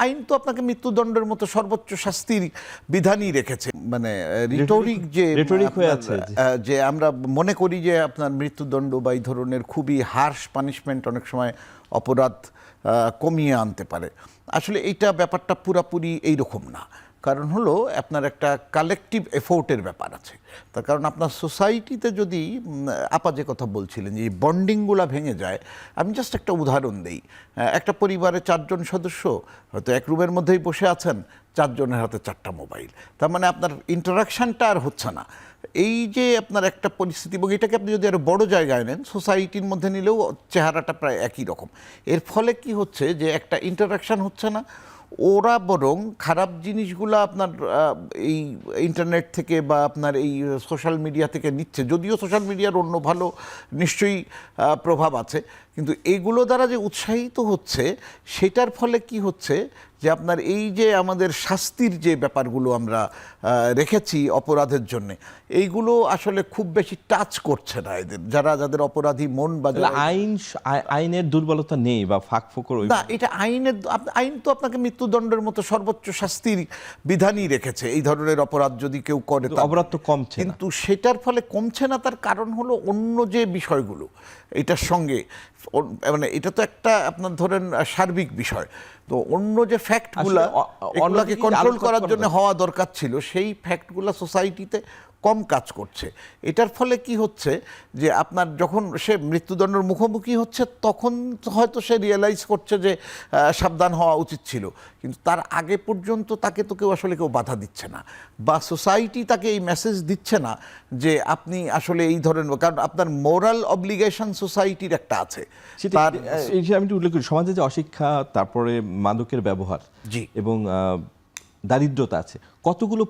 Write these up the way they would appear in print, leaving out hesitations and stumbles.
আইন তো আপনাকে মৃত্যুদণ্ডের মতো সর্বোচ্চ শাস্তির বিধানই রেখেছে। মানে রিটোরিক যে আমরা মনে করি যে আপনার মৃত্যুদণ্ড বা এই ধরনের খুবই হার্শ পানিশমেন্ট অনেক সময় অপরাধ কমিয়ে আনতে পারে। আসলে এইটা ব্যাপারটা পুরাপুরি এইরকম না। কারণ হলো আপনার একটা কালেকটিভ এফোর্টের ব্যাপার আছে। তার কারণ আপনার সোসাইটিতে যদি আপা যে কথা বলছিলেন যে বন্ডিংগুলো ভেঙে যায়, আমি জাস্ট একটা উদাহরণ দিই। একটা পরিবারে 4 জন সদস্য হয়তো এক রুমের মধ্যেই বসে আছেন, 4 জনের হাতে 4টা মোবাইল। তার মানে আপনার ইন্টারাকশানটা আর হচ্ছে না। এই যে আপনার একটা পরিস্থিতি, এবং এটাকে আপনি যদি আরও বড় জায়গায় নেন, সোসাইটির মধ্যে নিলেও চেহারাটা প্রায় একই রকম। এর ফলে কি হচ্ছে যে একটা ইন্টারাকশান হচ্ছে না, ওরা বরং খারাপ জিনিসগুলো আপনার এই ইন্টারনেট থেকে বা আপনার এই সোশ্যাল মিডিয়া থেকে নিচ্ছে। যদিও সোশ্যাল মিডিয়ার অন্য ভালো নিশ্চয়ই প্রভাব আছে, কিন্তু এগুলো দ্বারা যে উৎসাহিত হচ্ছে, সেটার ফলে কি হচ্ছে যে আপনার এই যে আমাদের শাস্তির যে ব্যাপারগুলো আমরা রেখেছি অপরাধের জন্যে, এইগুলো আসলে খুব বেশি টাচ করছে না এদের, যাদের অপরাধী মন বা আইনের দুর্বলতা নেই বা ফাঁকফোকর না। এটা আইন তো আপনাকে মৃত্যুদণ্ডের মতো সর্বোচ্চ শাস্তির বিধানই রেখেছে এই ধরনের অপরাধ যদি কেউ করে। অপরাধ তো কমছে, কিন্তু সেটার ফলে কমছে না। তার কারণ হলো অন্য যে বিষয়গুলো এটার সঙ্গে, মানে এটা তো একটা আপনার ধরেন সার্বিক বিষয়। তো অন্য যে ফ্যাক্টগুলা এগুলাকে কন্ট্রোল করার জন্য হওয়া দরকার ছিল, সেই ফ্যাক্টগুলা সোসাইটিতে কম কাজ করছে। এটার ফলে কি হচ্ছে যে আপনার যখন সে মৃত্যুদণ্ডের মুখোমুখি হচ্ছে, তখন হয়তো সে রিয়েলাইজ করছে যে সাবধান হওয়া উচিত ছিল, কিন্তু তার আগে পর্যন্ত তাকে তো কেউ বাধা দিচ্ছে না, বা সোসাইটি তাকে এই মেসেজ দিচ্ছে না যে আপনি আসলে এই ধরনের, কারণ আপনার মোরাল অব্লিগেশন সোসাইটির একটা আছে। আমি একটু উল্লেখ করি, সমাজে যে অশিক্ষা, তারপরে মাদকের ব্যবহার এবং দারিদ্রতা আছে, কতগুলো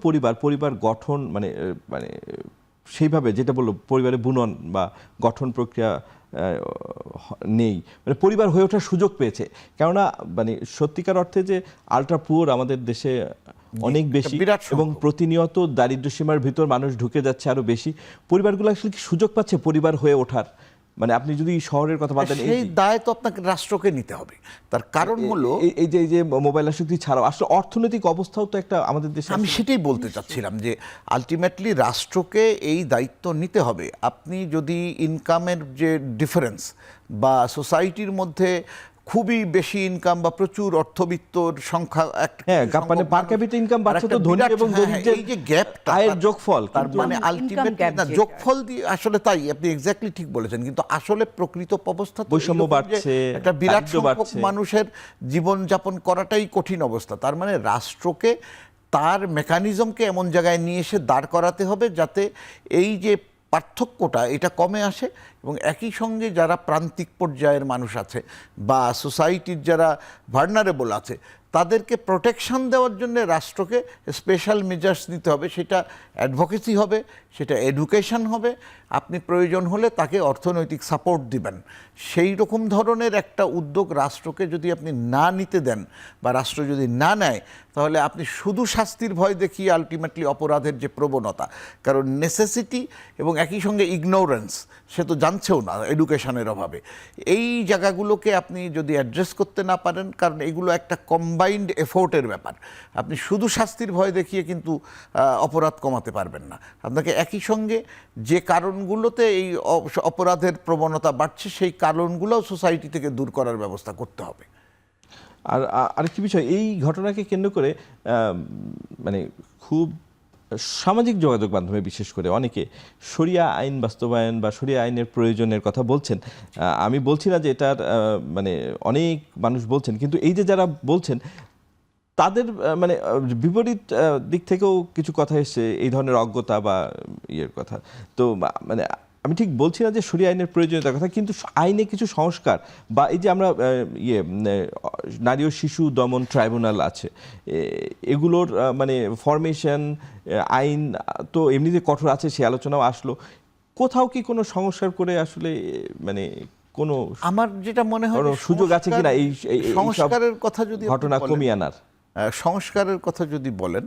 পরিবার গঠন মানে সেইভাবে যেটা বললো পরিবারে বুনন বা গঠন প্রক্রিয়া নেই, মানে পরিবার হয়ে ওঠার সুযোগ পেয়েছে। কেননা মানে সত্যিকার অর্থে যে আল্ট্রা পুয়ার আমাদের দেশে অনেক বেশি, এবং প্রতিনিয়ত দারিদ্র সীমার ভিতর মানুষ ঢুকে যাচ্ছে আরো বেশি। পরিবারগুলো আসলে কি সুযোগ পাচ্ছে পরিবার হয়ে ওঠার? মানে আপনি যদি শহরের কথা বলেন, সেই দায় তো আপনাকে রাষ্ট্রকে নিতে হবে। তার কারণ হলো এই যে মোবাইল আসক্তি ছাড়াও আসলে অর্থনৈতিক অবস্থাও তো একটা আমাদের দেশে। আমি সেটাই বলতে চাচ্ছিলাম যে আলটিমেটলি রাষ্ট্রকে এই দায়িত্ব নিতে হবে। আপনি যদি ইনকামের যে ডিফারেন্স বা সোসাইটির মধ্যে খুবই বেশি ইনকাম বা প্রচুর অর্থবিত্তর সংখ্যা, মানে পার ক্যাপিটা ইনকাম বাড়ছে, তো ধনী এবং দরিদ্রের এই যে গ্যাপটা, আয়ের যোগফল, তার মানে আলটিমেটলি না, যোগফল দিয়ে আসলে তাই আপনি এক্স্যাক্টলি ঠিক বলেছেন। কিন্তু আসলে প্রকৃত অবস্থা বৈষম্য বাড়ছে, একটা বিরাট সংখ্যক মানুষের জীবনযাপন করাটাই কঠিন অবস্থা। তার মানে রাষ্ট্রকে তার মেকানিজমকে এমন জায়গায় নিয়ে এসে দাঁড় করাতে হবে যাতে এই যে পার্থক্যটা এটা কমে আসে, এবং একই সঙ্গে যারা প্রান্তিক পর্যায়ের মানুষ আছে বা সোসাইটির যারা ভার্নারেবল আছে, তাদেরকে প্রোটেকশন দেওয়ার জন্য রাষ্ট্রকে স্পেশাল মেজার্স নিতে হবে। সেটা অ্যাডভোকেসি হবে, সেটা এডুকেশন হবে, আপনি প্রয়োজন হলে তাকে অর্থনৈতিক সাপোর্ট দিবেন। সেই রকম ধরনের একটা উদ্যোগ রাষ্ট্রকে যদি আপনি না নিতে দেন বা রাষ্ট্র যদি না নেয়, তাহলে আপনি শুধু শাস্তির ভয় দেখিয়ে আলটিমেটলি অপরাধের যে প্রবণতা, কারণ নেসেসিটি এবং একই সঙ্গে ইগনোরেন্স, সে তো জানছেও না এডুকেশনের অভাবে, এই জায়গাগুলোকে আপনি যদি অ্যাড্রেস করতে না পারেন, কারণ এগুলো একটা কম্বাইন্ড এফোর্টের ব্যাপার। আপনি শুধু শাস্তির ভয় দেখিয়ে কিন্তু অপরাধ কমাতে পারবেন না। আপনাকে একই সঙ্গে যে কারণগুলোতে এই অপরাধের প্রবণতা বাড়ছে, সেই কারণগুলোও সোসাইটি থেকে দূর করার ব্যবস্থা করতে হবে। আর আরেকটি বিষয়, এই ঘটনাকে কেন্দ্র করে মানে খুব সামাজিক যোগাযোগ মাধ্যমে বিশেষ করে অনেকে শরিয়া আইন বাস্তবায়ন বা শরিয়া আইনের প্রয়োজনের কথা বলছেন। আমি বলছি না যে এটার মানে অনেক মানুষ বলছেন, কিন্তু এই যে যারা বলছেন তাদের মানে বিপরীত দিক থেকেও কিছু কথা এসছে, এই ধরনের অজ্ঞতা বা ইয়ের কথা। তো মানে আমি ঠিক বলছি না যে শরিয়া আইনের প্রয়োজনীয়তার কথা, কিন্তু আইনে কিছু সংস্কার বা এই যে আমরা নারী ও শিশু দমন ট্রাইব্যুনাল আছে, এগুলোর মানে ফরমেশন আইন তো এমনিতে কঠোর আছে, সে আলোচনাও আসলো। কোথাও কি কোনো সংস্কার করে আসলে মানে কোনো আমার যেটা মনে হয় সুযোগ আছে কিনা এই সংস্কারের কথা যদি ঘটনা কমিয়ে আনার? সংস্কারের কথা যদি বলেন,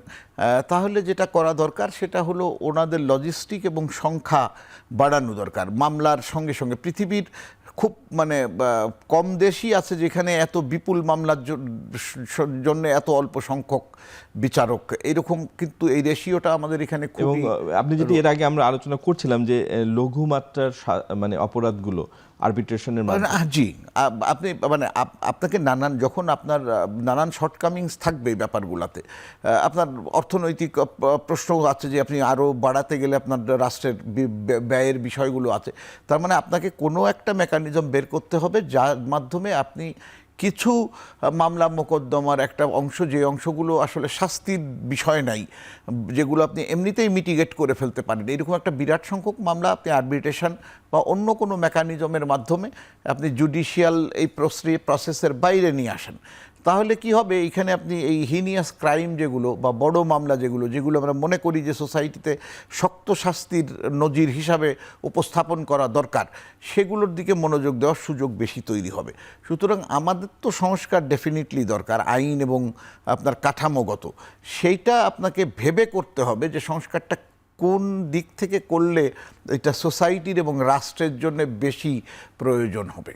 তাহলে যেটা করা দরকার সেটা হলো ওনাদের লজিস্টিক এবং সংখ্যা বাড়ানো দরকার। মামলার সঙ্গে সঙ্গে পৃথিবীর খুব মানে কম দেশই আছে যেখানে এত বিপুল মামলার জন্য এত অল্প সংখ্যক বিচারক, এরকম কিন্তু এই রেশিওটা আমাদের এখানে এবং খুবই। আপনি যেটি এর আগে আমরা আলোচনা করছিলাম যে লঘুমাত্রার মানে অপরাধগুলো আরবিট্রেশনের মাধ্যমে। জি, আপনি মানে আপনাকে যখন আপনার নানান শর্টকামিংস থাকবে এই ব্যাপারগুলোতে, আপনার অর্থনৈতিক প্রশ্ন আছে যে আপনি আরও বাড়াতে গেলে আপনার রাষ্ট্রের ব্যয়ের বিষয়গুলো আছে। তার মানে আপনাকে কোনো একটা মেকানিজম বের করতে হবে যার মাধ্যমে আপনি কিছু মামলা মোকদ্দমার একটা অংশ, যে অংশগুলো আসলে শাস্তির বিষয় নাই, যেগুলো আপনি এমনিতেই মিটিগেট করে ফেলতে পারেন, এরকম একটা বিরাট সংখ্যক মামলা আপনি আরবিট্রেশন বা অন্য কোনো মেকানিজমের মাধ্যমে আপনি জুডিশিয়াল এই প্রসেসের বাইরে নিয়ে আসেন। তাহলে কি হবে, এইখানে আপনি এই হিনিয়াস ক্রাইম যেগুলো বা বড় মামলা যেগুলো আমরা মনে করি যে সোসাইটিতে শক্ত শাস্তির নজির হিসাবে উপস্থাপন করা দরকার, সেগুলোর দিকে মনোযোগ দেওয়ার সুযোগ বেশি তৈরি হবে। সুতরাং আমাদের তো সংস্কার ডেফিনেটলি দরকার, আইন এবং আপনার কাঠামোগত, সেইটা আপনাকে ভেবে করতে হবে যে সংস্কারটা কোন দিক থেকে করলে এটা সোসাইটির এবং রাষ্ট্রের জন্য বেশি প্রয়োজন হবে।